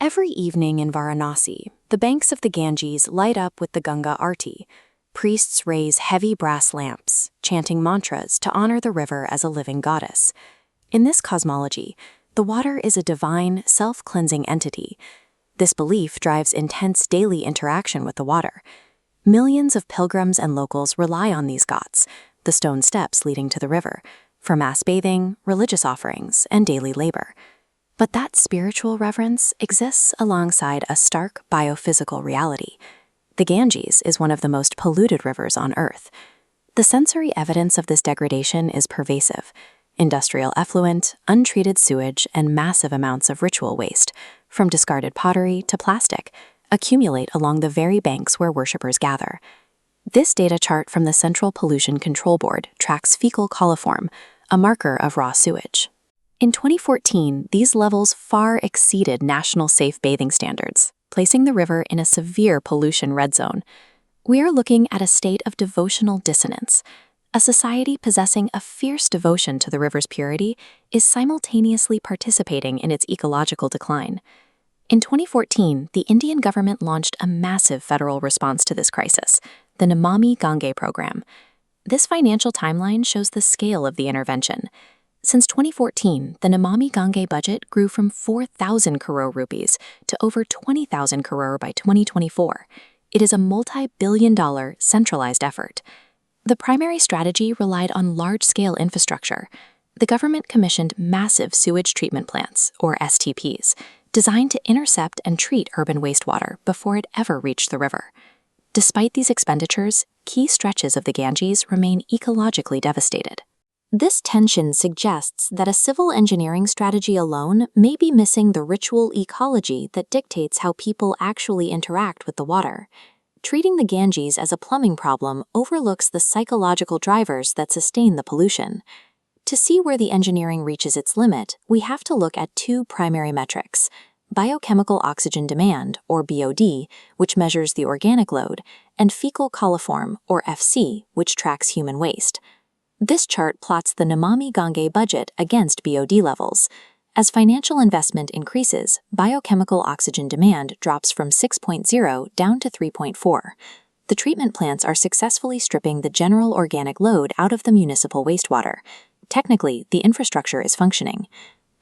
Every evening in Varanasi, the banks of the Ganges light up with the Ganga Aarti. Priests raise heavy brass lamps, chanting mantras to honor the river as a living goddess. In this cosmology, the water is a divine, self-cleansing entity. This belief drives intense daily interaction with the water. Millions of pilgrims and locals rely on these ghats, the stone steps leading to the river, for mass bathing, religious offerings, and daily labor. But that spiritual reverence exists alongside a stark biophysical reality. The Ganges is one of the most polluted rivers on Earth. The sensory evidence of this degradation is pervasive. Industrial effluent, untreated sewage, and massive amounts of ritual waste, from discarded pottery to plastic, accumulate along the very banks where worshippers gather. This data chart from the Central Pollution Control Board tracks fecal coliform, a marker of raw sewage. In 2014, these levels far exceeded national safe bathing standards, placing the river in a severe pollution red zone. We are looking at a state of devotional dissonance. A society possessing a fierce devotion to the river's purity is simultaneously participating in its ecological decline. In 2014, the Indian government launched a massive federal response to this crisis, the Namami Gange program. This financial timeline shows the scale of the intervention. Since 2014, the Namami Gange budget grew from 4,000 crore rupees to over 20,000 crore by 2024. It is a multi-billion-dollar centralized effort. The primary strategy relied on large-scale infrastructure. The government commissioned massive sewage treatment plants, or STPs, designed to intercept and treat urban wastewater before it ever reached the river. Despite these expenditures, key stretches of the Ganges remain ecologically devastated. This tension suggests that a civil engineering strategy alone may be missing the ritual ecology that dictates how people actually interact with the water. Treating the Ganges as a plumbing problem overlooks the psychological drivers that sustain the pollution. To see where the engineering reaches its limit, we have to look at two primary metrics: biochemical oxygen demand, or BOD, which measures the organic load, and fecal coliform, or FC, which tracks human waste. This chart plots the Namami Gange budget against BOD levels. As financial investment increases, biochemical oxygen demand drops from 6.0 down to 3.4. The treatment plants are successfully stripping the general organic load out of the municipal wastewater. Technically, the infrastructure is functioning.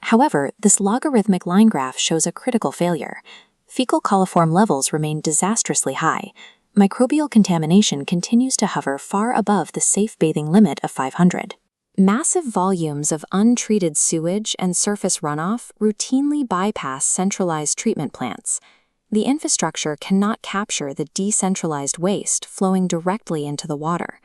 However, this logarithmic line graph shows a critical failure. Fecal coliform levels remain disastrously high. Microbial contamination continues to hover far above the safe bathing limit of 500. Massive volumes of untreated sewage and surface runoff routinely bypass centralized treatment plants. The infrastructure cannot capture the decentralized waste flowing directly into the water.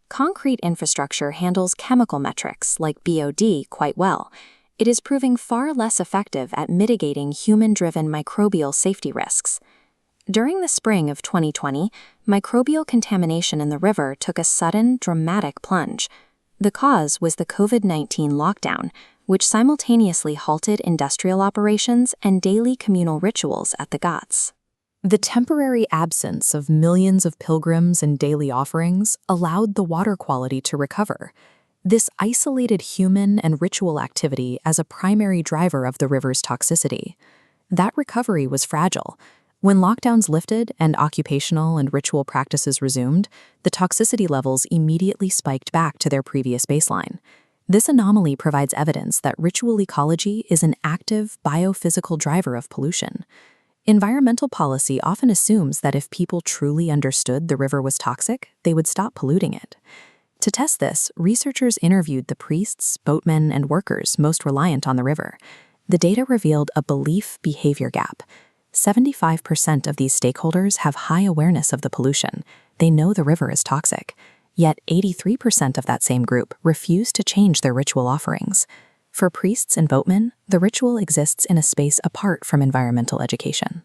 Concrete infrastructure handles chemical metrics like BOD quite well. It is proving far less effective at mitigating human-driven microbial safety risks. During the spring of 2020, microbial contamination in the river took a sudden, dramatic plunge. The cause was the COVID-19 lockdown, which simultaneously halted industrial operations and daily communal rituals at the ghats. The temporary absence of millions of pilgrims and daily offerings allowed the water quality to recover. This isolated human and ritual activity as a primary driver of the river's toxicity. That recovery was fragile. When lockdowns lifted and occupational and ritual practices resumed, the toxicity levels immediately spiked back to their previous baseline. This anomaly provides evidence that ritual ecology is an active biophysical driver of pollution. Environmental policy often assumes that if people truly understood the river was toxic, they would stop polluting it. To test this, researchers interviewed the priests, boatmen, and workers most reliant on the river. The data revealed a belief-behavior gap. 75% of these stakeholders have high awareness of the pollution. They know the river is toxic. Yet 83% of that same group refuse to change their ritual offerings. For priests and boatmen, the ritual exists in a space apart from environmental education.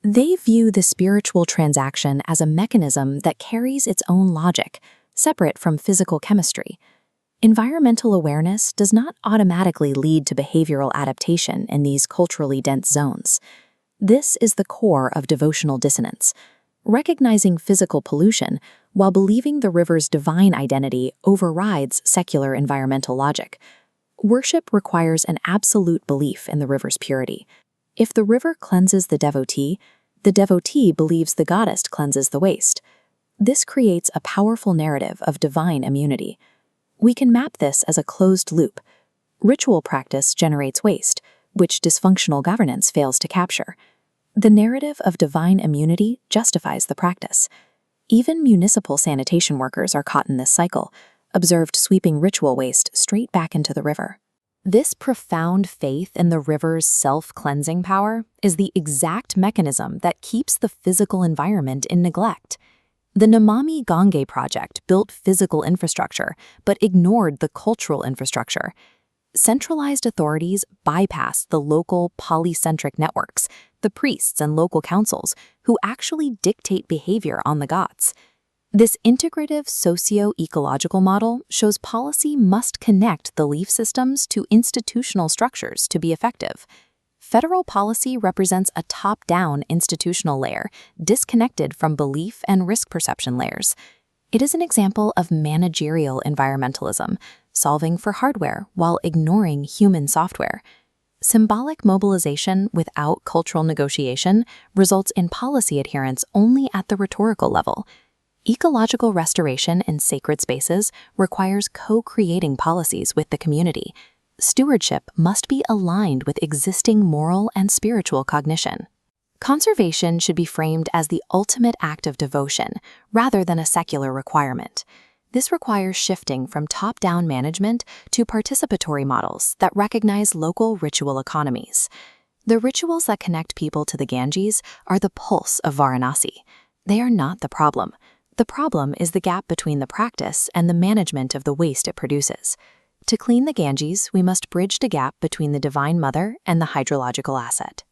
They view the spiritual transaction as a mechanism that carries its own logic, separate from physical chemistry. Environmental awareness does not automatically lead to behavioral adaptation in these culturally dense zones. This is the core of devotional dissonance, recognizing physical pollution while believing the river's divine identity overrides secular environmental logic. Worship requires an absolute belief in the river's purity. If the river cleanses the devotee believes the goddess cleanses the waste. This creates a powerful narrative of divine immunity. We can map this as a closed loop. Ritual practice generates waste, which dysfunctional governance fails to capture. The narrative of divine immunity justifies the practice. Even municipal sanitation workers are caught in this cycle, observed sweeping ritual waste straight back into the river. This profound faith in the river's self-cleansing power is the exact mechanism that keeps the physical environment in neglect. The Namami Gange project built physical infrastructure but ignored the cultural infrastructure. Centralized authorities bypassed the local polycentric networks, the priests and local councils, who actually dictate behavior on the Ghats. This integrative socio-ecological model shows policy must connect the leaf systems to institutional structures to be effective. Federal policy represents a top-down institutional layer, disconnected from belief and risk perception layers. It is an example of managerial environmentalism, solving for hardware while ignoring human software. Symbolic mobilization without cultural negotiation results in policy adherence only at the rhetorical level. Ecological restoration in sacred spaces requires co-creating policies with the community. Stewardship must be aligned with existing moral and spiritual cognition. Conservation should be framed as the ultimate act of devotion, rather than a secular requirement. This requires shifting from top-down management to participatory models that recognize local ritual economies. The rituals that connect people to the Ganges are the pulse of Varanasi. They are not the problem. The problem is the gap between the practice and the management of the waste it produces. To clean the Ganges, we must bridge the gap between the Divine Mother and the hydrological asset.